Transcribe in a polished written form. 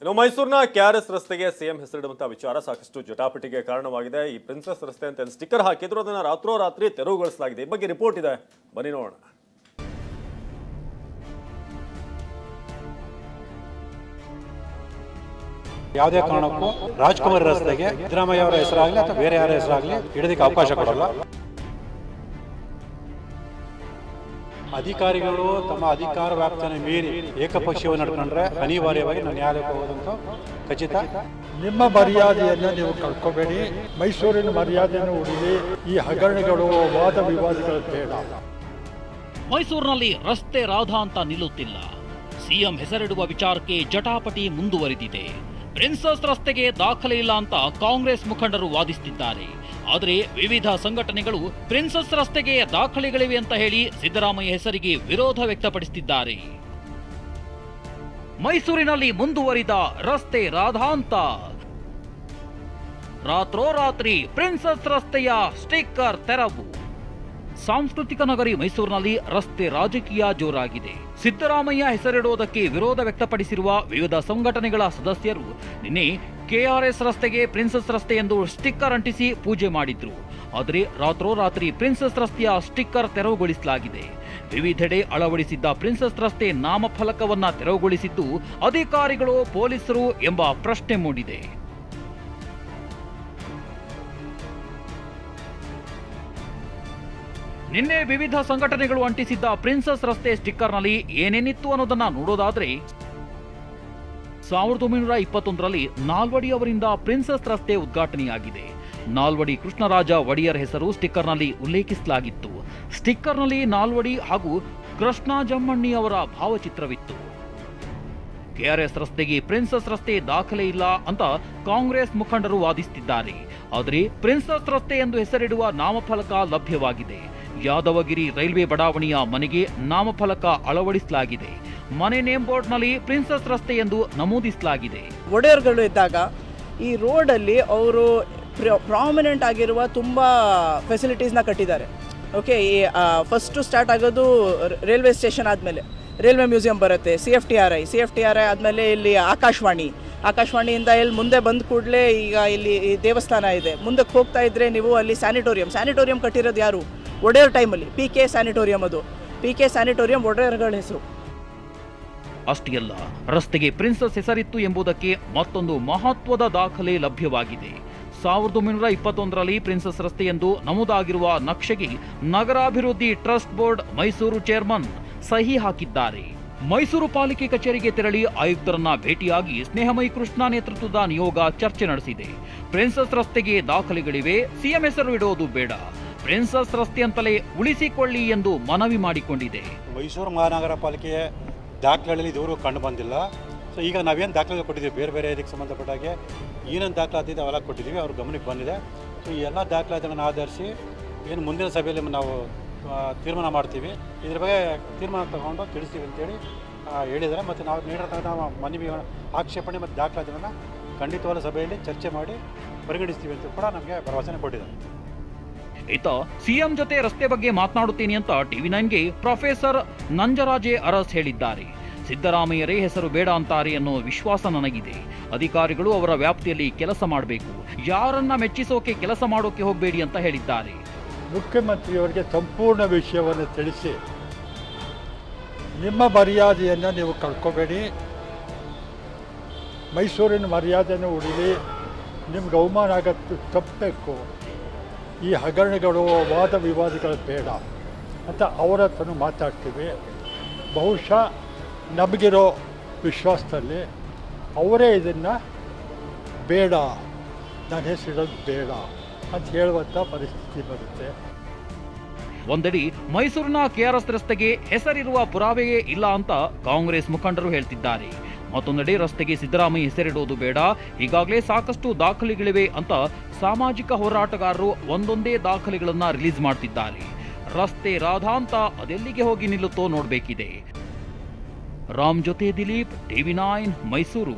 ಇನ್ನು ಮೈಸೂರಿನ ಕೆಆರ್ಎಸ್ ರಸ್ತೆಗೆ ಸಿಎಂ ಹೆಸರಿಡುವಂತಹ ವಿಚಾರ ಸಾಕಷ್ಟು ಜಟಾಪಟಿಗೆ ಕಾರಣವಾಗಿದೆ. ಈ ಪ್ರಿನ್ಸೆಸ್ ರಸ್ತೆ ಅಂತ ಸ್ಟಿಕ್ಕರ್ ಹಾಕಿದ್ರು ಅದನ್ನ ರಾತ್ರೋರಾತ್ರಿ ತೆರವುಗೊಳಿಸಲಾಗಿದೆ. ಈ ಬಗ್ಗೆ ರಿಪೋರ್ಟ್ ಇದೆ, ಬನ್ನಿ ನೋಡೋಣ. ಯಾವುದೇ ಕಾರಣಕ್ಕೂ ರಾಜ್ಕುಮಾರ್ ರಸ್ತೆಗೆ ಸಿದ್ದರಾಮಯ್ಯ ಅವರ ಹೆಸರಾಗಲಿ ಅಥವಾ ಬೇರೆ ಯಾರ ಹೆಸರಾಗಲಿ ಇಡೋದಕ್ಕೆ ಅವಕಾಶ ಕೊಡಲ್ಲ. ಅಧಿಕಾರಿಗಳು ತಮ್ಮ ಅಧಿಕಾರ ವ್ಯಾಪ್ತಿಯನ್ನು ಮೀರಿ ಏಕಪಕ್ಷೀಯವನ್ನು ನಡ್ಕೊಂಡ್ರೆ ಅನಿವಾರ್ಯವಾಗಿ ನಾವು ನ್ಯಾಯಾಲಯಕ್ಕೆ ಹೋಗೋದಂತೂ ಖಚಿತ. ನಿಮ್ಮ ಮರ್ಯಾದೆಯನ್ನು ನೀವು ಕಳ್ಕೋಬೇಡಿ, ಮೈಸೂರಿನ ಮರ್ಯಾದೆಯನ್ನು ಉಳಿಲಿ. ಈ ಹಗರಣಗಳು ವಾದ ವಿವಾದಗಳು ಬೇಡ. ಮೈಸೂರಿನಲ್ಲಿ ರಸ್ತೆ ರಾಧ ಅಂತ ನಿಲ್ಲುತ್ತಿಲ್ಲ. ಸಿಎಂ ಹೆಸರಿಡುವ ವಿಚಾರಕ್ಕೆ ಜಟಾಪಟಿ ಮುಂದುವರಿದಿದೆ. ಪ್ರಿನ್ಸಸ್ ರಸ್ತೆಗೆ ದಾಖಲೆ ಇಲ್ಲ ಅಂತ ಕಾಂಗ್ರೆಸ್ ಮುಖಂಡರು ವಾದಿಸುತ್ತಿದ್ದಾರೆ. ಆದರೆ ವಿವಿಧ ಸಂಘಟನೆಗಳು ಪ್ರಿನ್ಸಸ್ ರಸ್ತೆಗೆ ದಾಖಲೆಗಳಿವೆ ಅಂತ ಹೇಳಿ ಸಿದ್ದರಾಮಯ್ಯ ಹೆಸರಿಗೆ ವಿರೋಧ ವ್ಯಕ್ತಪಡಿಸುತ್ತಿದ್ದಾರೆ. ಮೈಸೂರಿನಲ್ಲಿ ಮುಂದುವರಿದ ರಸ್ತೆ ರಾಧಾಂತ. ರಾತ್ರೋರಾತ್ರಿ ಪ್ರಿನ್ಸಸ್ ರಸ್ತೆಯ ಸ್ಟಿಕ್ಕರ್ ತೆರವು. ಸಾಂಸ್ಕೃತಿಕ ನಗರಿ ಮೈಸೂರಿನಲ್ಲಿ ರಸ್ತೆ ರಾಜಕೀಯ ಜೋರಾಗಿದೆ. ಸಿದ್ದರಾಮಯ್ಯ ಹೆಸರಿಡುವುದಕ್ಕೆ ವಿರೋಧ ವ್ಯಕ್ತಪಡಿಸಿರುವ ವಿವಿಧ ಸಂಘಟನೆಗಳ ಸದಸ್ಯರು ನಿನ್ನೆ ಕೆಆರ್ಎಸ್ ರಸ್ತೆಗೆ ಪ್ರಿನ್ಸಸ್ ರಸ್ತೆ ಎಂದು ಸ್ಟಿಕ್ಕರ್ ಅಂಟಿಸಿ ಪೂಜೆ ಮಾಡಿದ್ರು. ಆದರೆ ರಾತ್ರೋರಾತ್ರಿ ಪ್ರಿನ್ಸಸ್ ರಸ್ತೆಯ ಸ್ಟಿಕ್ಕರ್ ತೆರವುಗೊಳಿಸಲಾಗಿದೆ. ವಿವಿಧೆಡೆ ಅಳವಡಿಸಿದ್ದ ಪ್ರಿನ್ಸಸ್ ರಸ್ತೆ ನಾಮಫಲಕವನ್ನ ತೆರವುಗೊಳಿಸಿದ್ದು ಅಧಿಕಾರಿಗಳು ಪೊಲೀಸರು ಎಂಬ ಪ್ರಶ್ನೆ ಮೂಡಿದೆ. ನಿನ್ನೆ ವಿವಿಧ ಸಂಘಟನೆಗಳು ಅಂಟಿಸಿದ್ದ ಪ್ರಿನ್ಸಸ್ ರಸ್ತೆ ಸ್ಟಿಕ್ಕರ್ನಲ್ಲಿ ಏನೇನಿತ್ತು ಅನ್ನೋದನ್ನ ನೋಡೋದಾದ್ರೆ 1921ರಲ್ಲಿ ನಾಲ್ವಡಿ ಅವರಿಂದ ಪ್ರಿನ್ಸಸ್ ರಸ್ತೆ ಉದ್ಘಾಟನೆಯಾಗಿದೆ. ನಾಲ್ವಡಿ ಕೃಷ್ಣರಾಜ ಒಡೆಯರ್ ಹೆಸರು ಸ್ಟಿಕ್ಕರ್ನಲ್ಲಿ ಉಲ್ಲೇಖಿಸಲಾಗಿತ್ತು. ಸ್ಟಿಕ್ಕರ್ನಲ್ಲಿ ನಾಲ್ವಡಿ ಹಾಗೂ ಕೃಷ್ಣಾಜಮ್ಮಣ್ಣಿ ಅವರ ಭಾವಚಿತ್ರವಿತ್ತು. ಕೆಆರ್ಎಸ್ ರಸ್ತೆಗೆ ಪ್ರಿನ್ಸಸ್ ರಸ್ತೆ ದಾಖಲೆ ಇಲ್ಲ ಅಂತ ಕಾಂಗ್ರೆಸ್ ಮುಖಂಡರು ವಾದಿಸುತ್ತಿದ್ದಾರೆ. ಆದರೆ ಪ್ರಿನ್ಸಸ್ ರಸ್ತೆ ಎಂದು ಹೆಸರಿಡುವ ನಾಮಫಲಕ ಲಭ್ಯವಾಗಿದೆ. ಯಾದವಗಿರಿ ರೈಲ್ವೆ ಬಡಾವಣೆಯ ಮನೆಗೆ ನಾಮಫಲಕ ಅಳವಡಿಸಲಾಗಿದೆ. ಮನೆ ನೇಮ್ ಬೋರ್ಡ್ನಲ್ಲಿ ಪ್ರಿನ್ಸಸ್ ರಸ್ತೆ ಎಂದು ನಮೂದಿಸಲಾಗಿದೆ. ಒಡೆಯರ್ಗಳು ಇದ್ದಾಗ ಈ ರೋಡಲ್ಲಿ ಅವರು ಪ್ರಾಮಿನೆಂಟ್ ಆಗಿರುವ ತುಂಬ ಫೆಸಿಲಿಟೀಸ್ನ ಕಟ್ಟಿದ್ದಾರೆ. ಓಕೆ, ಈ ಫಸ್ಟು ಸ್ಟಾರ್ಟ್ ಆಗೋದು ರೈಲ್ವೆ ಸ್ಟೇಷನ್ ಆದಮೇಲೆ ರೈಲ್ವೆ ಮ್ಯೂಸಿಯಂ ಬರುತ್ತೆ, C F T R I ಆದಮೇಲೆ ಇಲ್ಲಿ ಆಕಾಶವಾಣಿಯಿಂದ ಇಲ್ಲಿ ಮುಂದೆ ಬಂದ ಕೂಡಲೇ ಈಗ ಇಲ್ಲಿ ದೇವಸ್ಥಾನ ಇದೆ. ಮುಂದಕ್ಕೆ ಹೋಗ್ತಾ ಇದ್ದರೆ ನೀವು ಅಲ್ಲಿ ಸ್ಯಾನಿಟೋರಿಯಂ ಕಟ್ಟಿರೋದು ಯಾರು? ಒಡೆಯರ್ ಟೈಮಲ್ಲಿ PK ಸ್ಯಾನಿಟೋರಿಯಂ. ಅದು PK ಸ್ಯಾನಿಟೋರಿಯಂ ಒಡೆಯರ್ಗಳ ಹೆಸರು. ಅಷ್ಟೇ ಅಲ್ಲ, ರಸ್ತೆಗೆ ಪ್ರಿನ್ಸಸ್ ಹೆಸರಿತ್ತು ಎಂಬುದಕ್ಕೆ ಮತ್ತೊಂದು ಮಹತ್ವದ ದಾಖಲೆ ಲಭ್ಯವಾಗಿದೆ. 1921ರಲ್ಲಿ ಪ್ರಿನ್ಸಸ್ ರಸ್ತೆ ಎಂದು ನಮೂದಾಗಿರುವ ನಕ್ಷೆಗೆ ನಗರಾಭಿವೃದ್ಧಿ ಟ್ರಸ್ಟ್ ಬೋರ್ಡ್ ಮೈಸೂರು ಚೇರ್ಮನ್ ಸಹಿ ಹಾಕಿದ್ದಾರೆ. ಮೈಸೂರು ಪಾಲಿಕೆ ಕಚೇರಿಗೆ ತೆರಳಿ ಆಯುಕ್ತರನ್ನ ಭೇಟಿಯಾಗಿ ಸ್ನೇಹಮಯಿ ಕೃಷ್ಣ ನೇತೃತ್ವದ ನಿಯೋಗ ಚರ್ಚೆ ನಡೆಸಿದೆ. ಪ್ರಿನ್ಸಸ್ ರಸ್ತೆಗೆ ದಾಖಲೆಗಳಿವೆ, ಸಿಎಂ ಹೆಸರು ಇಡೋದು ಬೇಡ, ಪ್ರಿನ್ಸಸ್ ರಸ್ತೆ ಅಂತಲೇ ಉಳಿಸಿಕೊಳ್ಳಿ ಎಂದು ಮನವಿ ಮಾಡಿಕೊಂಡಿದೆ. ಮೈಸೂರು ಮಹಾನಗರ ಪಾಲಿಕೆಯ ದಾಖಲೆಗಳಲ್ಲಿ ಇದುವರೆಗೂ ಕಂಡು ಬಂದಿಲ್ಲ. ಸೊ ಈಗ ನಾವೇನು ದಾಖಲೆ ಕೊಟ್ಟಿದ್ದೀವಿ, ಬೇರೆ ಬೇರೆ ಇದಕ್ಕೆ ಸಂಬಂಧಪಟ್ಟಾಗೆ ಏನೇನು ದಾಖಲಾತಿದೆ ಅವೆಲ್ಲ ಕೊಟ್ಟಿದ್ದೀವಿ, ಅವ್ರ ಗಮನಕ್ಕೆ ಬಂದಿದೆ. ಸೊ ಈ ಎಲ್ಲ ದಾಖಲಾತಿಗಳನ್ನು ಆಧರಿಸಿ ಏನು ಮುಂದಿನ ಸಭೆಯಲ್ಲಿ ನಾವು ತೀರ್ಮಾನ ಮಾಡ್ತೀವಿ. ಇದ್ರ ಬಗ್ಗೆ ತೀರ್ಮಾನ ತಗೊಂಡು ತಿಳಿಸ್ತೀವಿ ಅಂತೇಳಿ ಹೇಳಿದ್ದಾರೆ. ಮತ್ತು ನಾವು ನೀಡಿರ್ತಕ್ಕಂಥ ಮನವಿ ಆಕ್ಷೇಪಣೆ ಮತ್ತು ದಾಖಲಾತಿಗಳನ್ನು ಖಂಡಿತವಾದ ಸಭೆಯಲ್ಲಿ ಚರ್ಚೆ ಮಾಡಿ ಪರಿಗಣಿಸ್ತೀವಿ ಅಂತ ಕೂಡ ನಮಗೆ ಭರವಸೆ ಕೊಟ್ಟಿದ್ದಾರೆ. ಈತ ಸಿಎಂ ಜೊತೆ ರಸ್ತೆ ಬಗ್ಗೆ ಮಾತನಾಡುತ್ತೀನಿ ಅಂತ TV9ಗೆ ಪ್ರೊಫೆಸರ್ ನಂಜರಾಜೆ ಅರಸ್ ಹೇಳಿದ್ದಾರೆ. ಸಿದ್ದರಾಮಯ್ಯರೇ ಹೆಸರು ಬೇಡ ಅಂತಾರೆ ಅನ್ನೋ ವಿಶ್ವಾಸ ನನಗಿದೆ. ಅಧಿಕಾರಿಗಳು ಅವರ ವ್ಯಾಪ್ತಿಯಲ್ಲಿ ಕೆಲಸ ಮಾಡಬೇಕು, ಯಾರನ್ನ ಮೆಚ್ಚಿಸೋಕೆ ಕೆಲಸ ಮಾಡೋಕೆ ಹೋಗಬೇಡಿ ಅಂತ ಹೇಳಿದ್ದಾರೆ. ಮುಖ್ಯಮಂತ್ರಿಯವರಿಗೆ ಸಂಪೂರ್ಣ ವಿಷಯವನ್ನು ತಿಳಿಸಿ, ನಿಮ್ಮ ಮರ್ಯಾದೆಯನ್ನು ನೀವು ಕಳ್ಕೋಬೇಡಿ, ಮೈಸೂರಿನ ಮರ್ಯಾದೆಯನ್ನು ಉಳಿಲಿ. ನಿಮ್ಗೆ ಅವಮಾನ ಆಗತ್ತು ತಪ್ಪಬೇಕು. ಈ ಹಗರಣಗಳು ವಾದ ವಿವಾದಗಳು ಬೇಡ ಅಂತ ಅವರ ಹತ್ರನೂ ಮಾತಾಡ್ತೀವಿ. ಬಹುಶಃ ನಮಗಿರೋ ವಿಶ್ವಾಸದಲ್ಲಿ ಅವರೇ ಇದನ್ನು ಬೇಡ, ನನ್ನ ಹೆಸರಿಡೋದು ಬೇಡ ಅಂತ ಹೇಳುವಂಥ ಪರಿಸ್ಥಿತಿ ಬರುತ್ತೆ. ಒಂದೆಡೆ ಮೈಸೂರಿನ ಕೆಆರ್ಎಸ್ ರಸ್ತೆಗೆ ಹೆಸರಿರುವ ಪುರಾವೆಯೇ ಇಲ್ಲ ಅಂತ ಕಾಂಗ್ರೆಸ್ ಮುಖಂಡರು ಹೇಳ್ತಿದ್ದಾರೆ. ಮತ್ತೊಂದೆಡೆ ರಸ್ತೆಗೆ ಸಿದ್ದರಾಮಯ್ಯ ಹೆಸರಿಡುವುದು ಬೇಡ, ಈಗಾಗಲೇ ಸಾಕಷ್ಟು ದಾಖಲೆಗಳಿವೆ ಅಂತ ಸಾಮಾಜಿಕ ಹೋರಾಟಗಾರರು ಒಂದೊಂದೇ ದಾಖಲೆಗಳನ್ನ ರಿಲೀಸ್ ಮಾಡ್ತಿದ್ದಾರೆ. ರಸ್ತೆ ರಾಧಾ ಅಂತ ಅದೆಲ್ಲಿಗೆ ಹೋಗಿ ನಿಲ್ಲುತ್ತೋ ನೋಡಬೇಕಿದೆ. ರಾಮ್ ಜೊತೆ ದಿಲೀಪ್, TV9 ಮೈಸೂರು.